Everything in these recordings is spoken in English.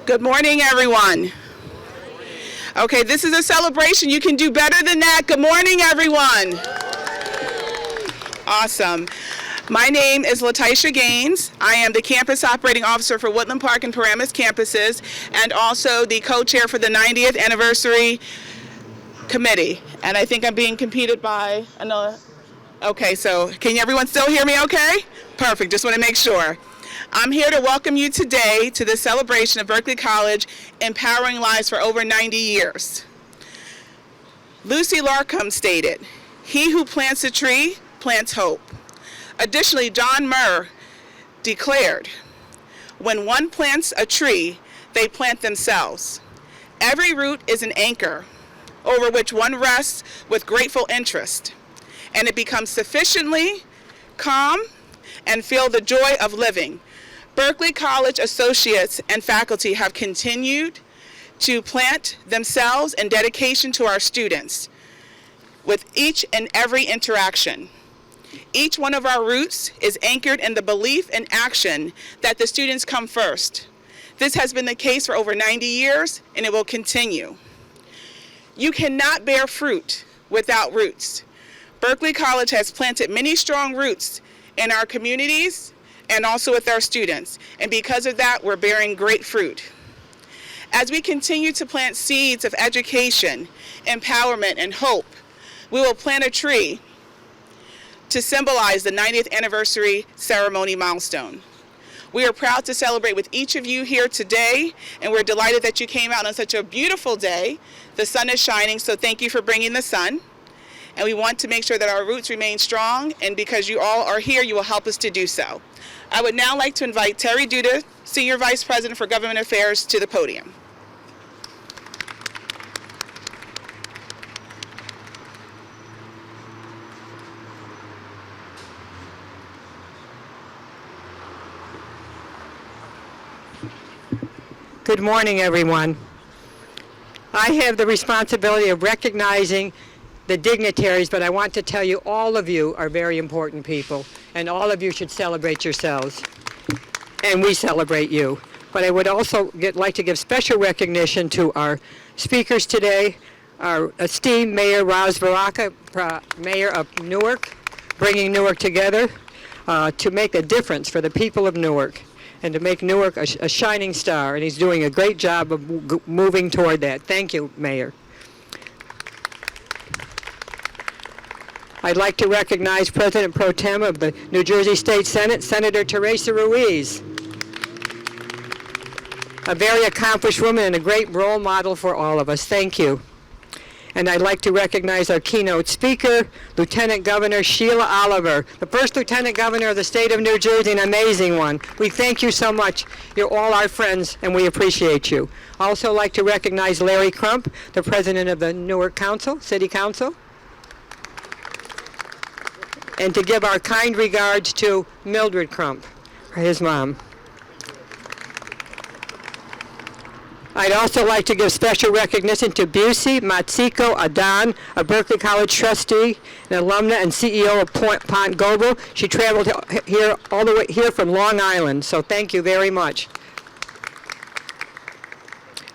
Good morning, everyone. Okay, this is a celebration. You can do better than that. Good morning, everyone. Awesome. My name is Latisha Gaines. I am the Campus Operating Officer for Woodland Park and Paramus campuses, and also the co-chair for the 90th Anniversary Committee. And I think I'm being competed by another. Okay, so can everyone still hear me okay? Perfect, just want to make sure. I'm here to welcome you today to the celebration of Berkeley College empowering lives for over 90 years. Lucy Larcombe stated, "He who plants a tree plants hope." Additionally, John Muir declared, "When one plants a tree, they plant themselves. Every root is an anchor over which one rests with grateful interest, and it becomes sufficiently calm and feel the joy of living." Berkeley College associates and faculty have continued to plant themselves in dedication to our students with each and every interaction. Each one of our roots is anchored in the belief and action that the students come first. This has been the case for over 90 years, and it will continue. You cannot bear fruit without roots. Berkeley College has planted many strong roots in our communities and also with our students, and because of that, we're bearing great fruit. As we continue to plant seeds of education, empowerment, and hope, we will plant a tree to symbolize the 90th anniversary ceremony milestone. We are proud to celebrate with each of you here today, and we're delighted that you came out on such a beautiful day. The sun is shining, so thank you for bringing the sun. And we want to make sure that our roots remain strong, and because you all are here, you will help us to do so. I would now like to invite Terry Duda, Senior Vice President for Government Affairs, to the podium. Good morning, everyone. I have the responsibility of recognizing the dignitaries, but I want to tell you all of you are very important people, and all of you should celebrate yourselves, and we celebrate you. But I would also like to give special recognition to our speakers today, our esteemed Mayor Raz Baraka, Mayor of Newark, bringing Newark together to make a difference for the people of Newark, and to make Newark a shining star, and he's doing a great job of moving toward that. Thank you, Mayor. I'd like to recognize President Pro Tem of the New Jersey State Senate, Senator Teresa Ruiz, a very accomplished woman and a great role model for all of us. Thank you. And I'd like to recognize our keynote speaker, Lieutenant Governor Sheila Oliver, the first Lieutenant Governor of the state of New Jersey, an amazing one. We thank you so much. You're all our friends, and we appreciate you. I also like to recognize Larry Crump, the President of the Newark Council, City Council, and to give our kind regards to Mildred Crump, his mom. I'd also like to give special recognition to Busey Matsiko Adan, a Berkeley College trustee, an alumna and CEO of Pont Global. She traveled here all the way here from Long Island, so thank you very much.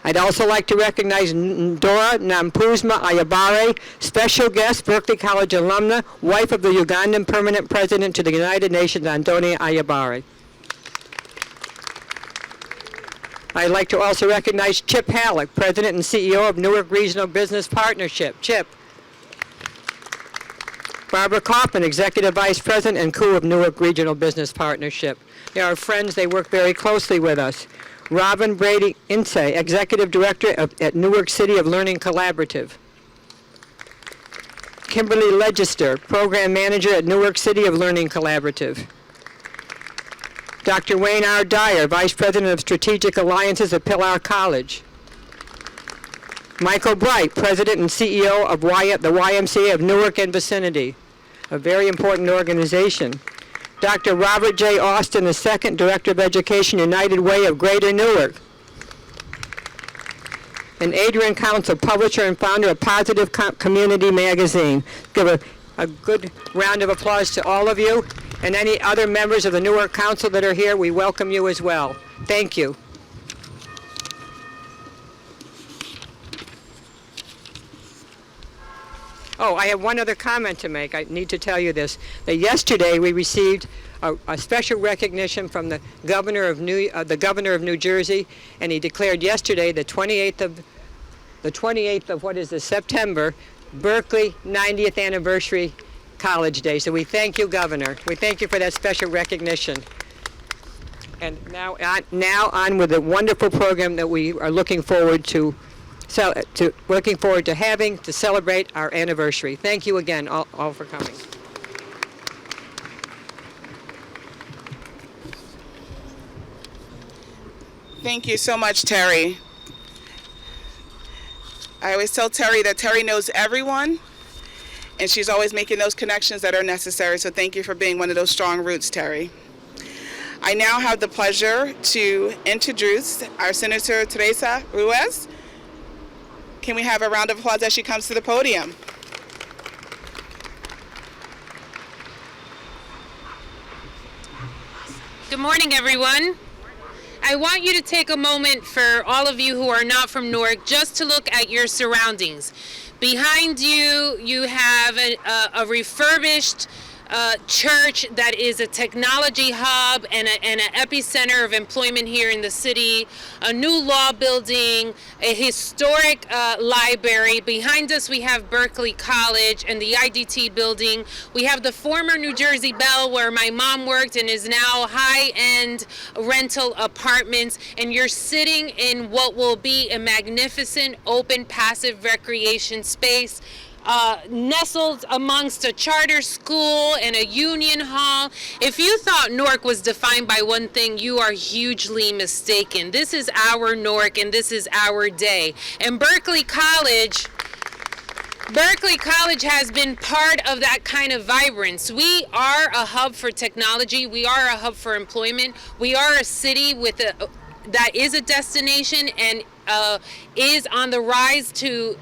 I'd also like to recognize Ndora Nampuzma Ayabare, special guest, Berkeley College alumna, wife of the Ugandan permanent president to the United Nations, Antonia Ayabare. I'd like to also recognize Chip Halleck, President and CEO of Newark Regional Business Partnership. Chip. Barbara Kaufman, Executive Vice President and Co. of Newark Regional Business Partnership. They are friends, they work very closely with us. Robin Brady Ince, Executive Director at Newark City of Learning Collaborative. Kimberly Legister, Program Manager at Newark City of Learning Collaborative. Dr. Wayne R. Dyer, Vice President of Strategic Alliances at Pillar College. Michael Bright, President and CEO of the YMCA of Newark and Vicinity, a very important organization. Dr. Robert J. Austin II, Director of Education, United Way of Greater Newark. And Adrian Council, publisher and founder of Positive Community Magazine. Give a good round of applause to all of you. And any other members of the Newark Council that are here, we welcome you as well. Thank you. Oh, I have one other comment to make. I need to tell you this. That yesterday we received a special recognition from the governor of New Jersey, and he declared yesterday, the 28th of what is this, September, Berkeley 90th anniversary College Day. So we thank you, Governor. We thank you for that special recognition. And now on with the wonderful program that we are looking forward to having to celebrate our anniversary. Thank you again, all for coming. Thank you so much, Terry. I always tell Terry that Terry knows everyone, and she's always making those connections that are necessary. So thank you for being one of those strong roots, Terry. I now have the pleasure to introduce our Senator Teresa Ruiz. Can we have a round of applause as she comes to the podium? Good morning, everyone. I want you to take a moment, for all of you who are not from Newark, just to look at your surroundings. Behind you, you have a refurbished church that is a technology hub and an epicenter of employment here in the city, a new law building, a historic library. Behind us we have Berkeley College and the IDT building. We have the former New Jersey Bell, where my mom worked and is now high-end rental apartments, and you're sitting in what will be a magnificent open passive recreation space. Nestled amongst a charter school and a union hall. If you thought Newark was defined by one thing, you are hugely mistaken. This is our Newark, and this is our day. And Berkeley College has been part of that kind of vibrance. We are a hub for technology. We are a hub for employment. We are a city with that is a destination and is on the rise to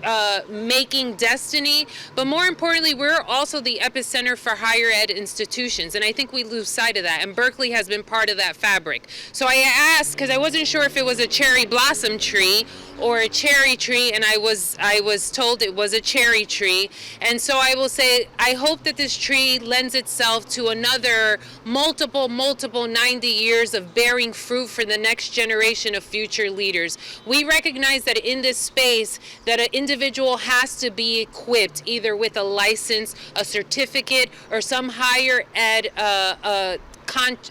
making destiny. But more importantly, we're also the epicenter for higher ed institutions, and I think we lose sight of that, and Berkeley has been part of that fabric. So I asked, because I wasn't sure if it was a cherry blossom tree or a cherry tree, and I was told it was a cherry tree. And so I will say, I hope that this tree lends itself to another multiple 90 years of bearing fruit for the next generation of future leaders. We recognize that in this space that an individual has to be equipped either with a license, a certificate, or some higher ed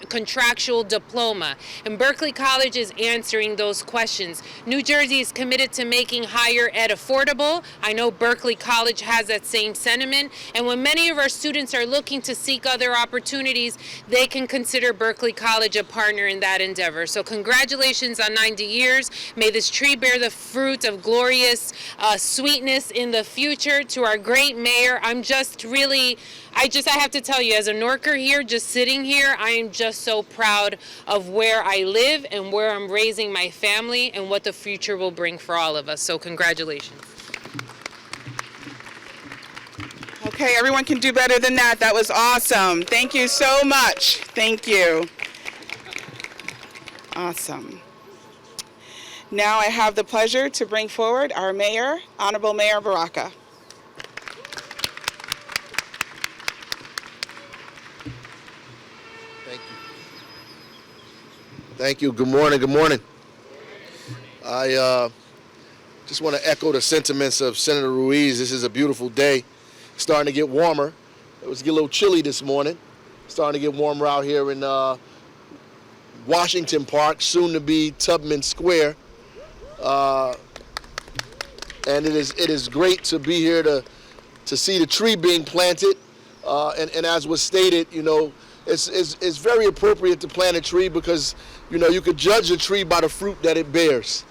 contractual diploma. And Berkeley College is answering those questions. New Jersey is committed to making higher ed affordable. I know Berkeley College has that same sentiment. And when many of our students are looking to seek other opportunities, they can consider Berkeley College a partner in that endeavor. So congratulations on 90 years. May this tree bear the fruit of glorious sweetness in the future. To our great mayor, I have to tell you, as a Newarker here, just sitting here, I am just so proud of where I live and where I'm raising my family and what the future will bring for all of us. So congratulations. Okay, everyone can do better than that. That was awesome. Thank you so much. Thank you. Awesome. Now I have the pleasure to bring forward our mayor, Honorable Mayor Baraka. Thank you. Good morning. Good morning. I just want to echo the sentiments of Senator Ruiz. This is a beautiful day. Starting to get warmer. It was a little chilly this morning. Starting to get warmer out here in Washington Park, soon to be Tubman Square. And it is great to be here to see the tree being planted. And as was stated, you know, it's very appropriate to plant a tree because, you know, you could judge a tree by the fruit that it bears.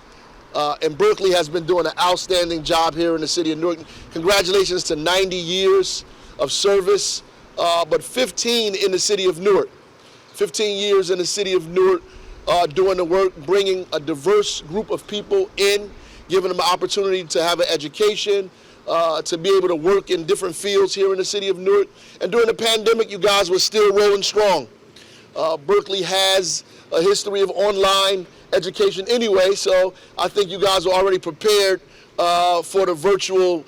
And Berkeley has been doing an outstanding job here in the city of Newark. Congratulations to 90 years of service, but 15 in the city of Newark. 15 years in the city of Newark doing the work, bringing a diverse group of people in, giving them an opportunity to have an education, to be able to work in different fields here in the city of Newark. And during the pandemic, you guys were still rolling strong. Berkeley has a history of online education anyway, so I think you guys are already prepared for the virtual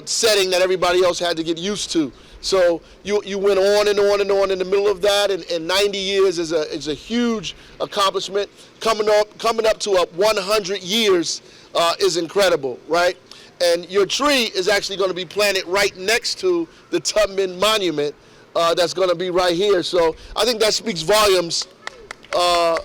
setting that everybody else had to get used to. So you went on and on and on in the middle of that, and 90 years is a huge accomplishment. Coming up to 100 years is incredible, right? And your tree is actually going to be planted right next to the Tubman Monument that's going to be right here. So I think that speaks volumes. To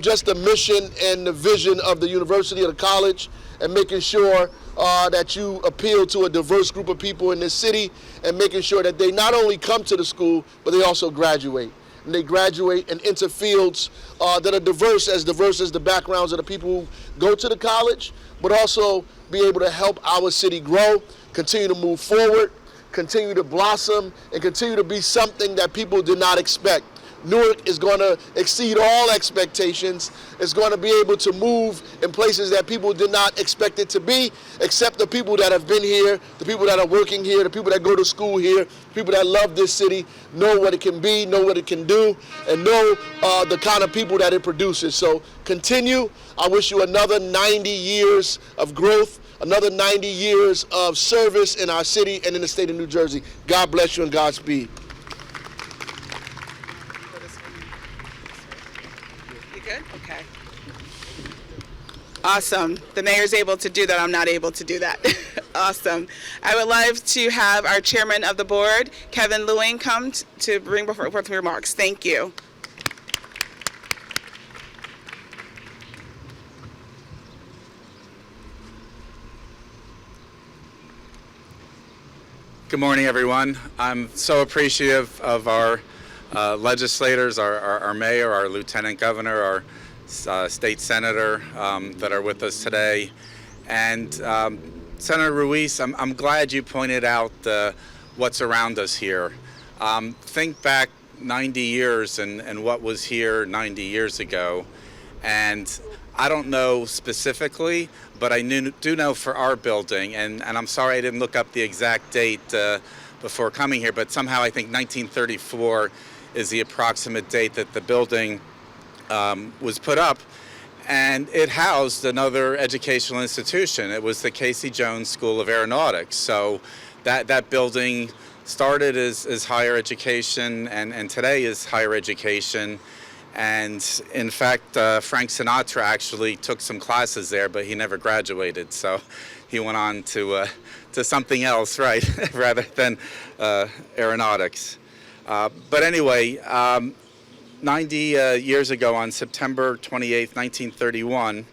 just the mission and the vision of the university or the college, and making sure that you appeal to a diverse group of people in this city, and making sure that they not only come to the school, but they also graduate. And they graduate and enter fields that are diverse as the backgrounds of the people who go to the college, but also be able to help our city grow, continue to move forward, continue to blossom, and continue to be something that people did not expect. Newark is going to exceed all expectations. It's going to be able to move in places that people did not expect it to be, except the people that have been here, the people that are working here, the people that go to school here, people that love this city, know what it can be, know what it can do, and know the kind of people that it produces. So continue. I wish you another 90 years of growth, another 90 years of service in our city and in the state of New Jersey. God bless you and Godspeed. Good? Okay. Awesome. The mayor's able to do that. I'm not able to do that. Awesome. I would love to have our chairman of the board, Kevin Lewing, come to bring forth remarks. Thank you. Good morning, everyone. I'm so appreciative of our legislators, our mayor, our lieutenant governor, our state senator that are with us today. And Senator Ruiz, I'm glad you pointed out what's around us here. Think back 90 years and what was here 90 years ago. And I don't know specifically, but I do know for our building, and I'm sorry I didn't look up the exact date before coming here, but somehow I think 1934 is the approximate date that the building was put up, and it housed another educational institution. It was the Casey Jones School of Aeronautics. So that building started as higher education, and today is higher education. And in fact, Frank Sinatra actually took some classes there, but he never graduated. So he went on to something else, right, rather than aeronautics. But anyway, 90 years ago, on September 28, 1931,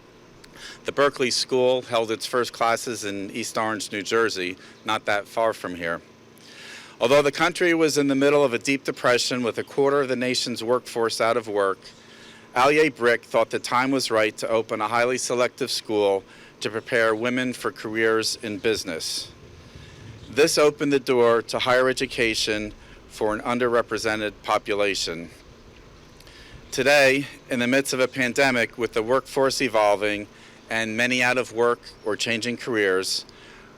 the Berkeley School held its first classes in East Orange, New Jersey, not that far from here. Although the country was in the middle of a deep depression with a quarter of the nation's workforce out of work, Allier Brick thought the time was right to open a highly selective school to prepare women for careers in business. This opened the door to higher education for an underrepresented population. Today, in the midst of a pandemic with the workforce evolving and many out of work or changing careers,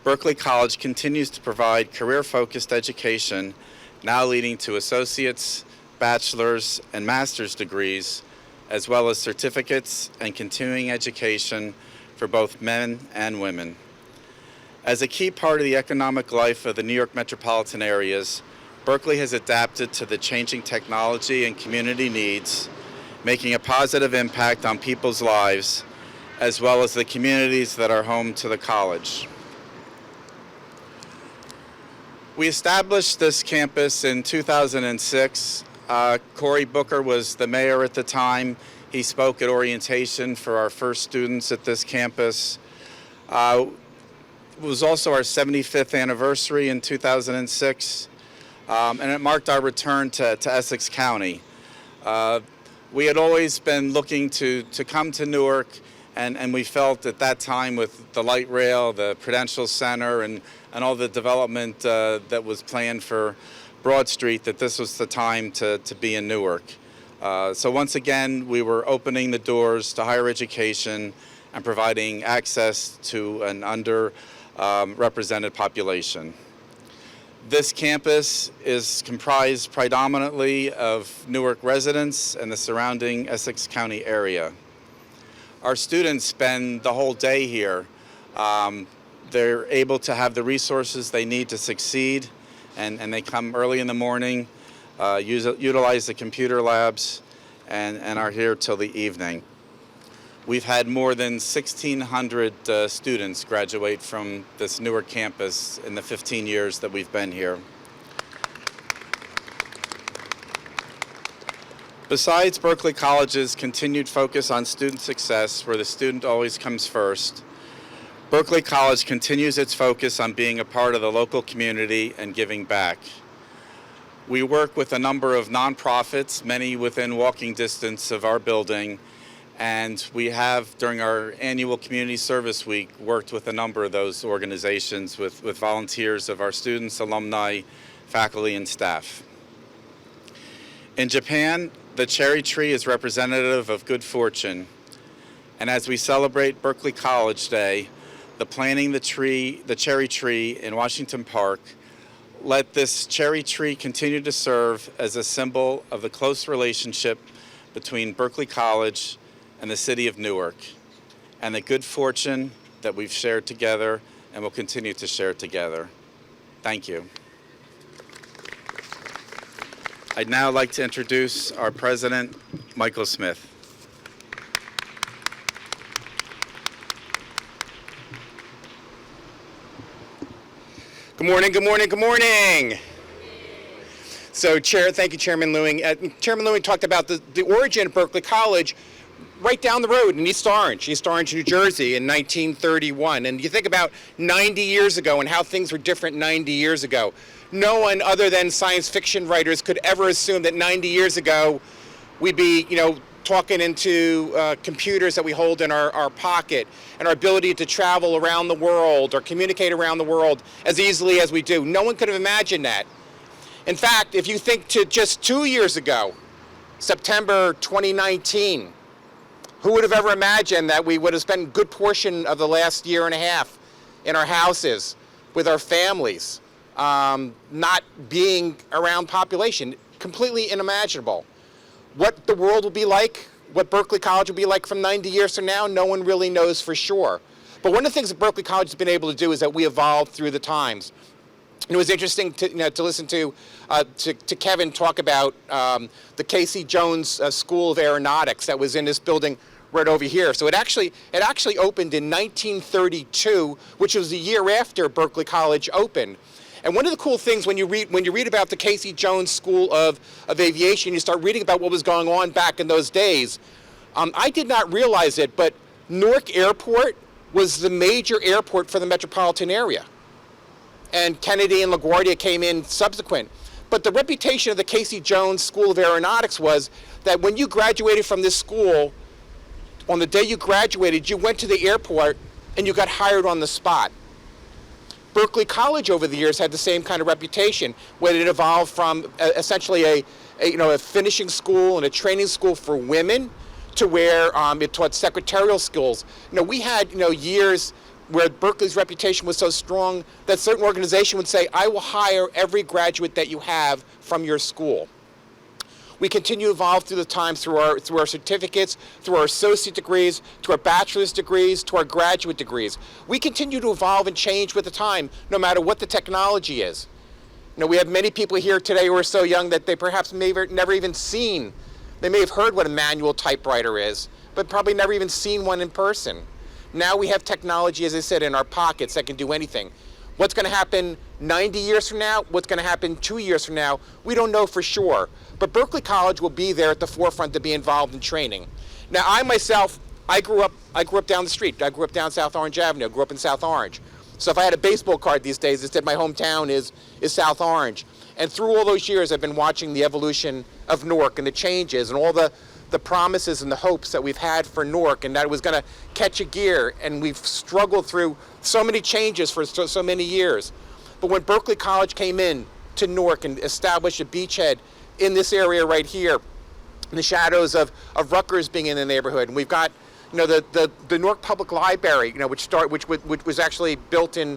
Berkeley College continues to provide career-focused education, now leading to associate's, bachelor's, and master's degrees, as well as certificates and continuing education for both men and women. As a key part of the economic life of the New York metropolitan areas, Berkeley has adapted to the changing technology and community needs, making a positive impact on people's lives, as well as the communities that are home to the college. We established this campus in 2006. Cory Booker was the mayor at the time. He spoke at orientation for our first students at this campus. It was also our 75th anniversary in 2006, and it marked our return to Essex County. We had always been looking to come to Newark, and we felt at that time with the light rail, the Prudential Center, and all the development that was planned for Broad Street, that this was the time to be in Newark. So once again, we were opening the doors to higher education and providing access to an underrepresented population. This campus is comprised predominantly of Newark residents and the surrounding Essex County area. our students spend the whole day here. They're able to have the resources they need to succeed, and they come early in the morning, utilize the computer labs, and are here till the evening. We've had more than 1,600 students graduate from this Newark campus in the 15 years that we've been here. Besides Berkeley College's continued focus on student success, where the student always comes first, Berkeley College continues its focus on being a part of the local community and giving back. We work with a number of nonprofits, many within walking distance of our building, and we have, during our annual Community Service Week, worked with a number of those organizations with volunteers of our students, alumni, faculty, and staff. In Japan, the cherry tree is representative of good fortune, and as we celebrate Berkeley College Day, planting the cherry tree in Washington Park, let this cherry tree continue to serve as a symbol of the close relationship between Berkeley College and the city of Newark, and the good fortune that we've shared together and will continue to share together. Thank you. I'd now like to introduce our president, Michael Smith. Good morning, good morning, good morning. So, thank you, Chairman Lewing. Chairman Lewing talked about the origin of Berkeley College right down the road in East Orange, New Jersey in 1931. And you think about 90 years ago and how things were different 90 years ago. No one other than science fiction writers could ever assume that 90 years ago we'd be, talking into computers that we hold in our pocket, and our ability to travel around the world or communicate around the world as easily as we do. No one could have imagined that. In fact, if you think to just 2 years ago, September 2019, who would have ever imagined that we would have spent a good portion of the last year and a half in our houses with our families, not being around population? Completely unimaginable. What the world will be like, what Berkeley College will be like from 90 years from now, no one really knows for sure. But one of the things that Berkeley College has been able to do is that we evolved through the times. And it was interesting to listen to Kevin talk about the Casey Jones School of Aeronautics that was in this building right over here. So it actually opened in 1932, which was the year after Berkeley College opened. And one of the cool things when you read about the Casey Jones School of Aviation, you start reading about what was going on back in those days. I did not realize it, but Newark Airport was the major airport for the metropolitan area. And Kennedy and LaGuardia came in subsequent. But the reputation of the Casey Jones School of Aeronautics was that when you graduated from this school, on the day you graduated, you went to the airport and you got hired on the spot. Berkeley College over the years had the same kind of reputation, when it evolved from essentially a finishing school and a training school for women to where it taught secretarial skills. We had years where Berkeley's reputation was so strong that certain organizations would say, I will hire every graduate that you have from your school. We continue to evolve through the time through our certificates, through our associate degrees, to our bachelor's degrees, to our graduate degrees. We continue to evolve and change with the time, no matter what the technology is. We have many people here today who are so young that they perhaps may have never even seen, they may have heard what a manual typewriter is, but probably never even seen one in person. Now we have technology, as I said, in our pockets that can do anything. What's going to happen 90 years from now? What's going to happen 2 years from now? We don't know for sure. But Berkeley College will be there at the forefront to be involved in training. Now, I myself, I grew up down the street. I grew up down South Orange Avenue. I grew up in South Orange. So if I had a baseball card these days, it said my hometown is South Orange. And through all those years, I've been watching the evolution of Newark and the changes and all the promises and the hopes that we've had for Newark, and that it was going to catch a gear. And we've struggled through so many changes for so many years. But when Berkeley College came in to Newark and established a beachhead in this area right here, in the shadows of Rutgers being in the neighborhood, and we've got the Newark Public Library, which was actually built in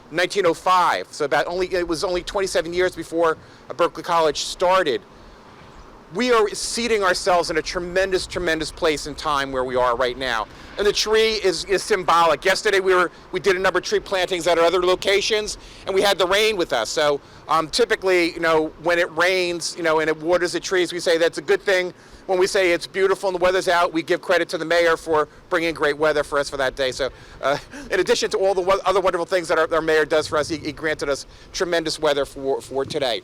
1905. So it was only 27 years before Berkeley College started. we are seating ourselves in a tremendous, tremendous place in time where we are right now. And the tree is symbolic. Yesterday we did a number of tree plantings at our other locations, and we had the rain with us. So typically, when it rains, and it waters the trees, we say that's a good thing. When we say it's beautiful and the weather's out, we give credit to the mayor for bringing great weather for us for that day. So in addition to all the other wonderful things that our mayor does for us, he granted us tremendous weather for today.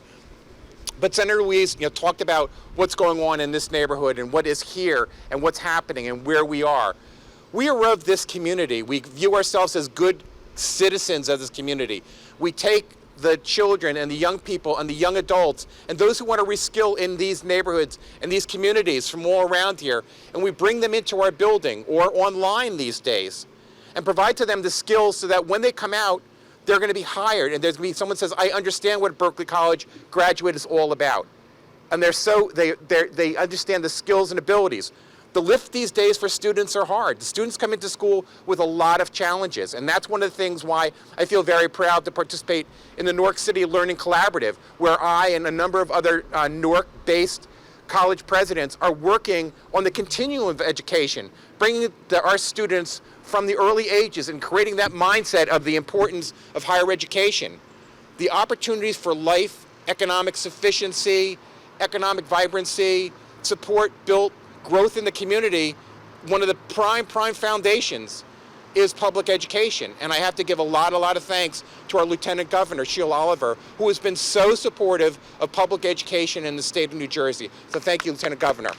But Senator Louise talked about what's going on in this neighborhood and what is here and what's happening and where we are. We are of this community. We view ourselves as good citizens of this community. We take the children and the young people and the young adults and those who want to reskill in these neighborhoods and these communities from all around here, and we bring them into our building or online these days and provide to them the skills so that when they come out, they're going to be hired, and there's going to be someone says, I understand what Berkeley College graduate is all about. And they understand the skills and abilities. The lift these days for students are hard. The students come into school with a lot of challenges, and that's one of the things why I feel very proud to participate in the Newark City Learning Collaborative, where I and a number of other Newark-based college presidents are working on the continuum of education, bringing our students from the early ages and creating that mindset of the importance of higher education. The opportunities for life, economic sufficiency, economic vibrancy, support built growth in the community, one of the prime foundations is public education. And I have to give a lot of thanks to our Lieutenant Governor, Sheila Oliver, who has been so supportive of public education in the state of New Jersey. So thank you, Lieutenant Governor.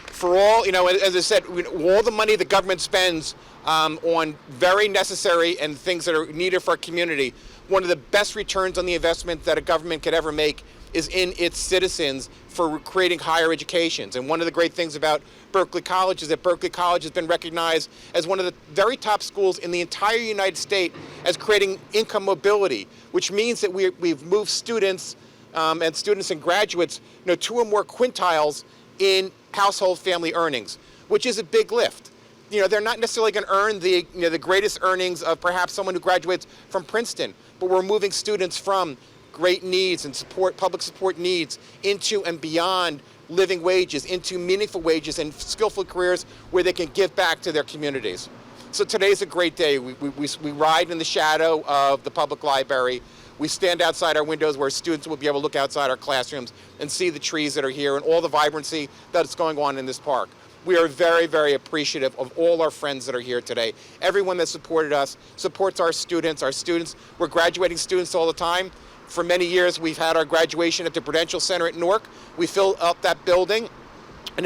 For all, as I said, all the money the government spends on very necessary and things that are needed for our community, one of the best returns on the investment that a government could ever make is in its citizens for creating higher educations. And one of the great things about Berkeley College is that Berkeley College has been recognized as one of the very top schools in the entire United States as creating income mobility, which means that we've moved students and graduates 2 or more quintiles in household family earnings, which is a big lift. They're not necessarily going to earn the greatest earnings of perhaps someone who graduates from Princeton, but we're moving students from great needs and public support needs into and beyond living wages, into meaningful wages and skillful careers where they can give back to their communities. So today's a great day. We ride in the shadow of the public library. We stand outside our windows where students will be able to look outside our classrooms and see the trees that are here and all the vibrancy that's going on in this park. We are very, very appreciative of all our friends that are here today. Everyone that supported us supports our students. We're graduating students all the time. For many years, we've had our graduation at the Prudential Center at Newark. We fill up that building, and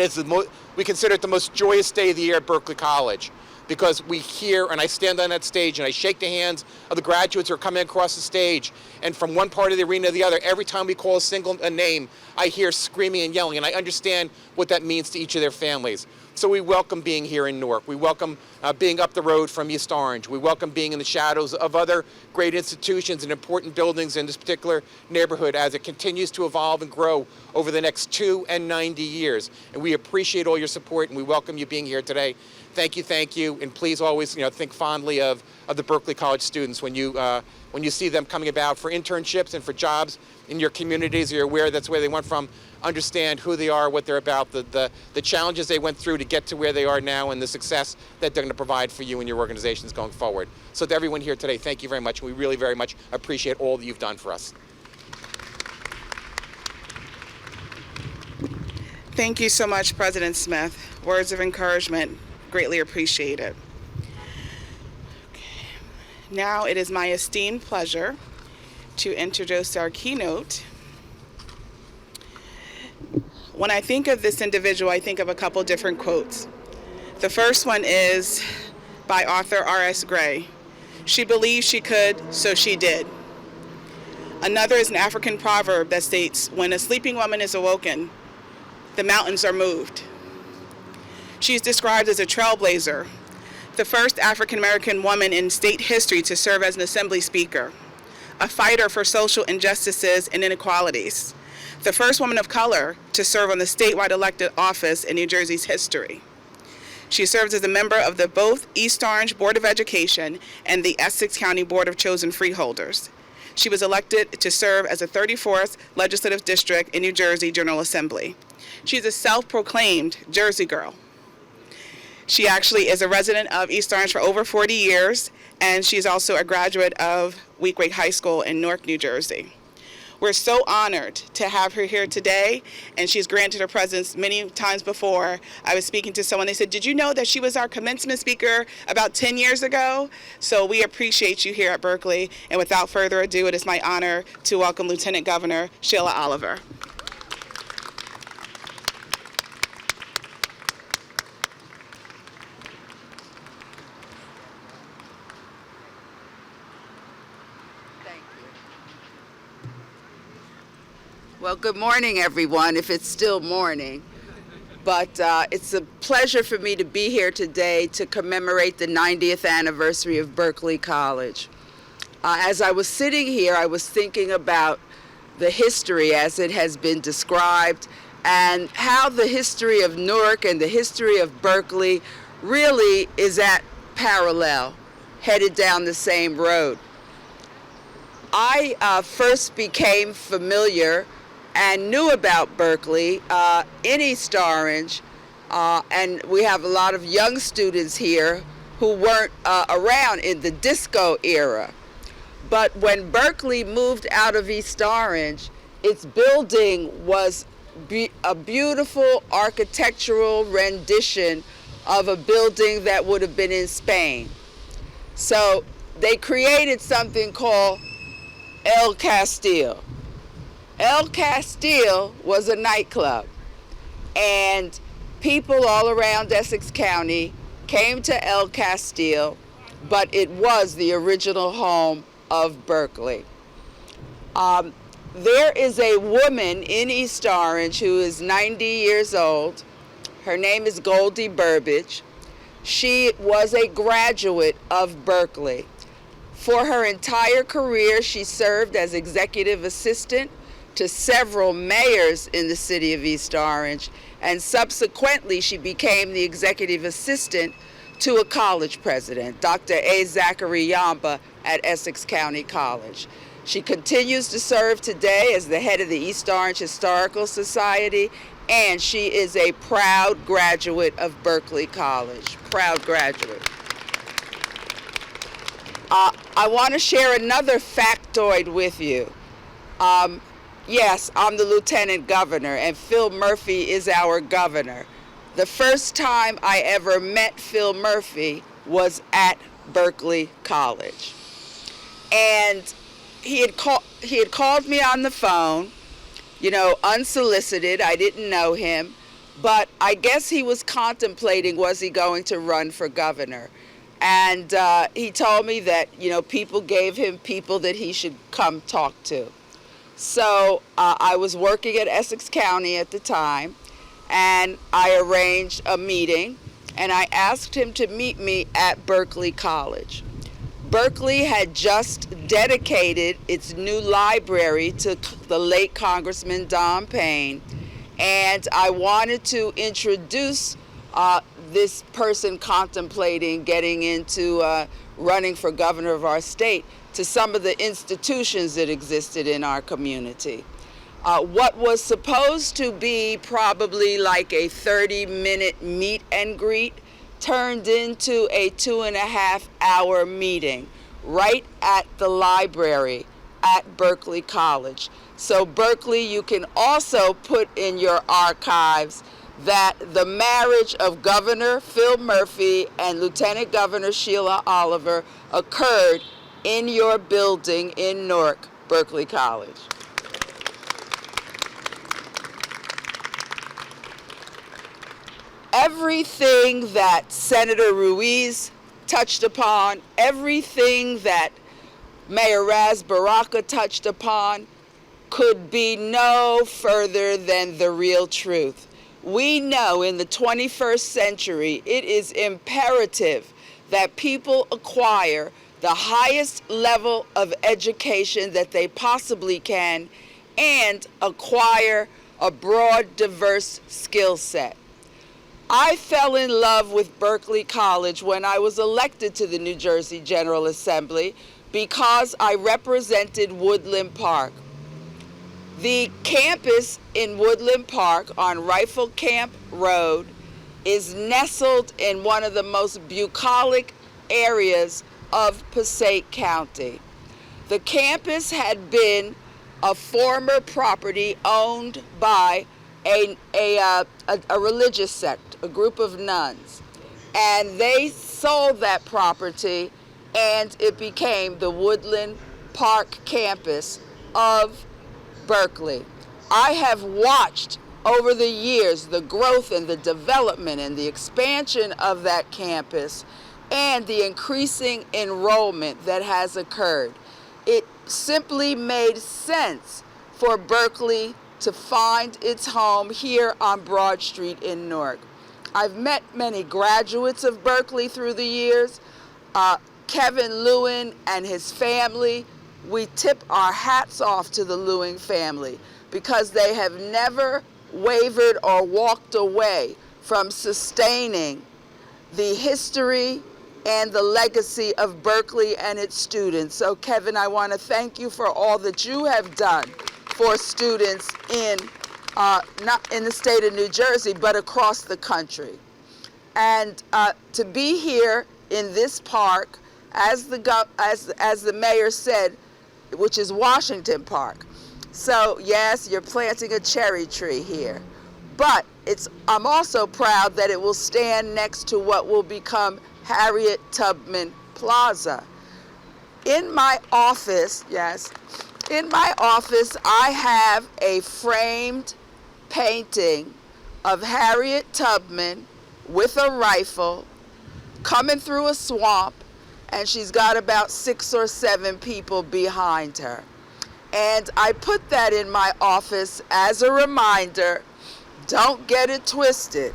we consider it the most joyous day of the year at Berkeley College, because we hear, and I stand on that stage and I shake the hands of the graduates who are coming across the stage, and from one part of the arena to the other, every time we call a name, I hear screaming and yelling, and I understand what that means to each of their families. So we welcome being here in Newark. We welcome being up the road from East Orange. We welcome being in the shadows of other great institutions and important buildings in this particular neighborhood as it continues to evolve and grow over the next 2 and 90 years. And we appreciate all your support, and we welcome you being here today. Thank you, and please always think fondly of the Berkeley College students when you see them coming about for internships and for jobs in your communities. You're aware that's where they went from. Understand who they are, what they're about, the challenges they went through to get to where they are now, and the success that they're going to provide for you and your organizations going forward. So to everyone here today, thank you very much. We really very much appreciate all that you've done for us. Thank you so much, President Smith. Words of encouragement, greatly appreciated. Okay. Now it is my esteemed pleasure to introduce our keynote. When I think of this individual, I think of a couple different quotes. The first one is by author R.S. Gray. She believed she could, so she did. Another is an African proverb that states, when a sleeping woman is awoken, the mountains are moved. She's described as a trailblazer, the first African-American woman in state history to serve as an assembly speaker, a fighter for social injustices and inequalities, the first woman of color to serve on the statewide elected office in New Jersey's history. She serves as a member of both East Orange Board of Education and the Essex County Board of Chosen Freeholders. she was elected to serve as the 34th Legislative District in New Jersey General Assembly. She's a self-proclaimed Jersey girl. She actually is a resident of East Orange for over 40 years, and she's also a graduate of Weequahic High School in Newark, New Jersey. We're so honored to have her here today, and she's granted her presence many times before. I was speaking to someone, they said, did you know that she was our commencement speaker about 10 years ago? So we appreciate you here at Berkeley, and without further ado, it is my honor to welcome Lieutenant Governor Sheila Oliver. Well, good morning, everyone, if it's still morning. But it's a pleasure for me to be here today to commemorate the 90th anniversary of Berkeley College. As I was sitting here, I was thinking about the history as it has been described and how the history of Newark and the history of Berkeley really is at parallel, headed down the same road. I first became familiar and knew about Berkeley in East Orange, and we have a lot of young students here who weren't around in the disco era. But when Berkeley moved out of East Orange, its building was a beautiful architectural rendition of a building that would have been in Spain. So they created something called El Castillo. El Castillo was a nightclub, and people all around Essex County came to El Castillo, but it was the original home of Berkeley. There is a woman in East Orange who is 90 years old. Her name is Goldie Burbidge. She was a graduate of Berkeley. For her entire career, she served as executive assistant to several mayors in the city of East Orange, and subsequently she became the executive assistant to a college president, Dr. A. Zachary Yamba at Essex County College. She continues to serve today as the head of the East Orange Historical Society, and she is a proud graduate of Berkeley College, proud graduate. I want to share another factoid with you. Yes, I'm the lieutenant governor, and Phil Murphy is our governor. The first time I ever met Phil Murphy was at Berkeley College. And he had called me on the phone, unsolicited. I didn't know him, but I guess he was contemplating, was he going to run for governor? And he told me that, people gave him people that he should come talk to. So I was working at Essex County at the time, and I arranged a meeting, and I asked him to meet me at Berkeley College. Berkeley had just dedicated its new library to the late Congressman Don Payne, and I wanted to introduce this person contemplating getting into running for governor of our state to some of the institutions that existed in our community. What was supposed to be probably like a 30-minute meet and greet turned into a 2.5-hour meeting right at the library at Berkeley College. So Berkeley, you can also put in your archives that the marriage of Governor Phil Murphy and Lieutenant Governor Sheila Oliver occurred in your building in Newark, Berkeley College. Everything that Senator Ruiz touched upon, everything that Mayor Raz Baraka touched upon could be no further than the real truth. We know in the 21st century, it is imperative that people acquire the highest level of education that they possibly can and acquire a broad, diverse skill set. I fell in love with Berkeley College when I was elected to the New Jersey General Assembly because I represented Woodland Park. The campus in Woodland Park on Rifle Camp Road is nestled in one of the most bucolic areas of Passaic County. The campus had been a former property owned by a religious sect, a group of nuns, and they sold that property and it became the Woodland Park campus of Berkeley. I have watched over the years the growth and the development and the expansion of that campus and the increasing enrollment that has occurred. It simply made sense for Berkeley to find its home here on Broad Street in Newark. I've met many graduates of Berkeley through the years. Kevin Lewin and his family, we tip our hats off to the Lewin family because they have never wavered or walked away from sustaining the history and the legacy of Berkeley and its students. So Kevin, I want to thank you for all that you have done for students in, not in the state of New Jersey, but across the country. And to be here in this park, as the mayor said, which is Washington Park. So yes, you're planting a cherry tree here. But I'm also proud that it will stand next to what will become Harriet Tubman Plaza. In my office, I have a framed painting of Harriet Tubman with a rifle coming through a swamp, and she's got about 6 or 7 people behind her. And I put that in my office as a reminder, don't get it twisted.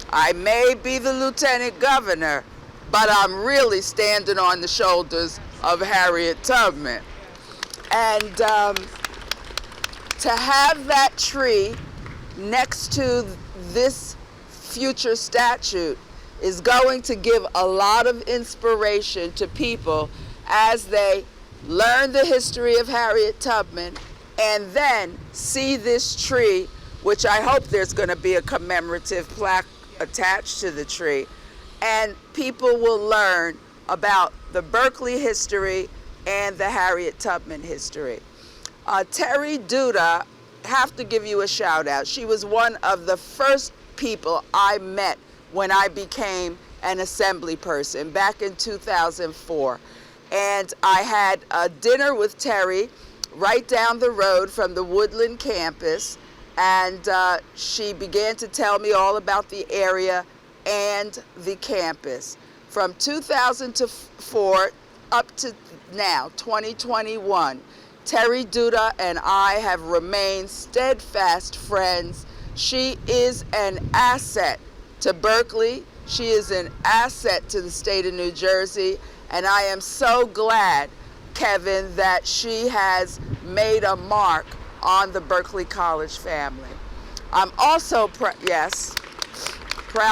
I may be the lieutenant governor, but I'm really standing on the shoulders of Harriet Tubman. And to have that tree next to this future statue is going to give a lot of inspiration to people as they learn the history of Harriet Tubman and then see this tree, which I hope there's going to be a commemorative plaque attached to the tree, and people will learn about the Berkeley history and the Harriet Tubman history. Terry Duda, have to give you a shout out. She was one of the first people I met when I became an assembly person back in 2004. And I had a dinner with Terry right down the road from the Woodland campus, and she began to tell me all about the area and the campus. From 2004 up to now, 2021, Terry Duda and I have remained steadfast friends. She is an asset to Berkeley. She is an asset to the state of New Jersey. And I am so glad, Kevin, that she has made a mark on the Berkeley College family. I'm also proud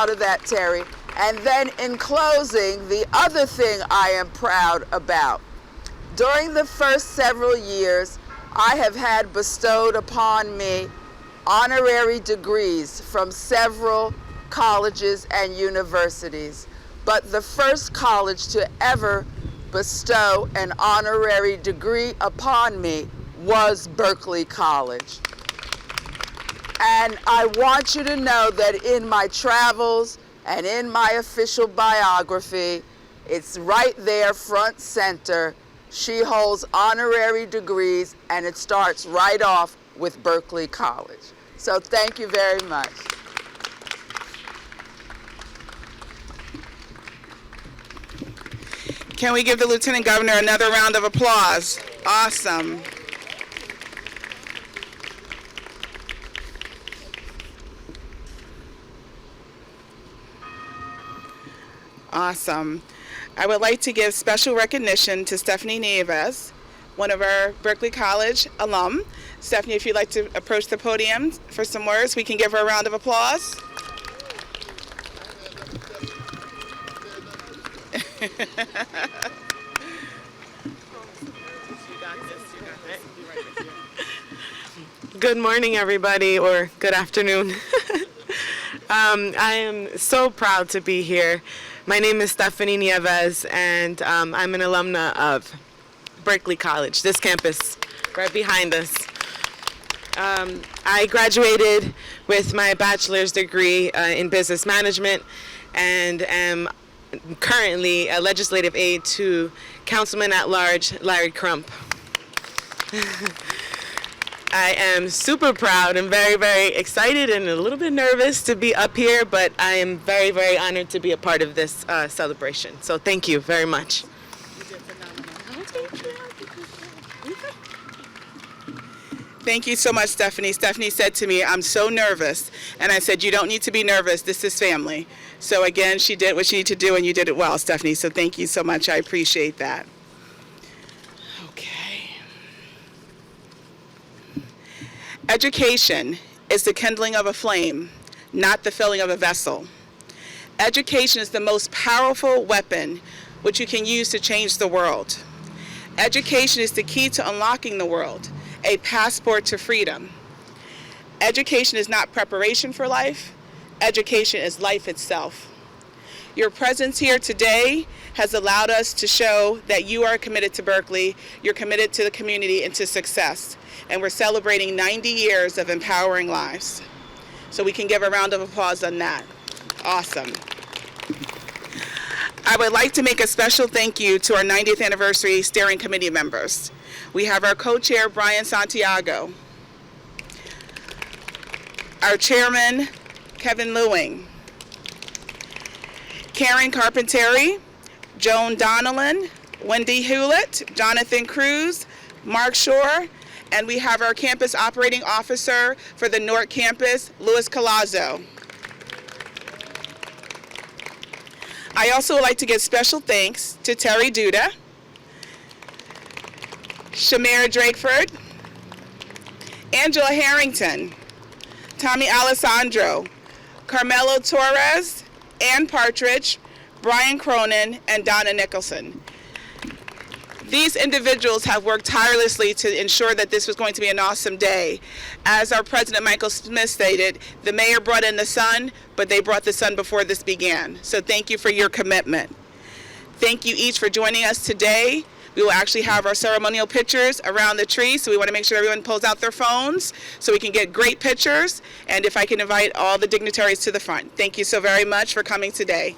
of that, Terry. And then in closing, the other thing I am proud about. During the first several years, I have had bestowed upon me honorary degrees from several colleges and universities. But the first college to ever bestow an honorary degree upon me was Berkeley College. And I want you to know that in my travels and in my official biography, it's right there front center. She holds honorary degrees, and it starts right off with Berkeley College. So thank you very much. Can we give the Lieutenant Governor another round of applause? Awesome. Awesome. I would like to give special recognition to Stephanie Nieves, one of our Berkeley College alum. Stephanie, if you'd like to approach the podium for some words, we can give her a round of applause. Good morning, everybody, or good afternoon. I am so proud to be here. My name is Stephanie Nieves, and I'm an alumna of Berkeley College, this campus right behind us. I graduated with my bachelor's degree in business management and am currently a legislative aide to Councilman at Large Larry Crump. I am super proud and very, very excited and a little bit nervous to be up here, but I am very, very honored to be a part of this celebration. So thank you very much. Thank you so much, Stephanie. Stephanie said to me, I'm so nervous. And I said, you don't need to be nervous. This is family. So again, she did what she needed to do, and you did it well, Stephanie. So thank you so much. I appreciate that. Okay. Education is the kindling of a flame, not the filling of a vessel. Education is the most powerful weapon which you can use to change the world. Education is the key to unlocking the world, a passport to freedom. Education is not preparation for life. Education is life itself. Your presence here today has allowed us to show that you are committed to Berkeley, you're committed to the community and to success. And we're celebrating 90 years of empowering lives. So we can give a round of applause on that. Awesome. I would like to make a special thank you to our 90th anniversary steering committee members. We have our co-chair, Brian Santiago, our chairman, Kevin Lewing, Karen Carpenteri, Joan Donnellan, Wendy Hewlett, Jonathan Cruz, Mark Shore, and we have our campus operating officer for the Newark campus, Louis Colazzo. I also would like to give special thanks to Terry Duda, Shamira Drakeford, Angela Harrington, Tommy Alessandro, Carmelo Torres, Ann Partridge, Brian Cronin, and Donna Nicholson. These individuals have worked tirelessly to ensure that this was going to be an awesome day. As our president, Michael Smith, stated, the mayor brought in the sun, but they brought the sun before this began. So thank you for your commitment. Thank you each for joining us today. We will actually have our ceremonial pictures around the tree, so we want to make sure everyone pulls out their phones so we can get great pictures. And if I can invite all the dignitaries to the front. Thank you so very much for coming today.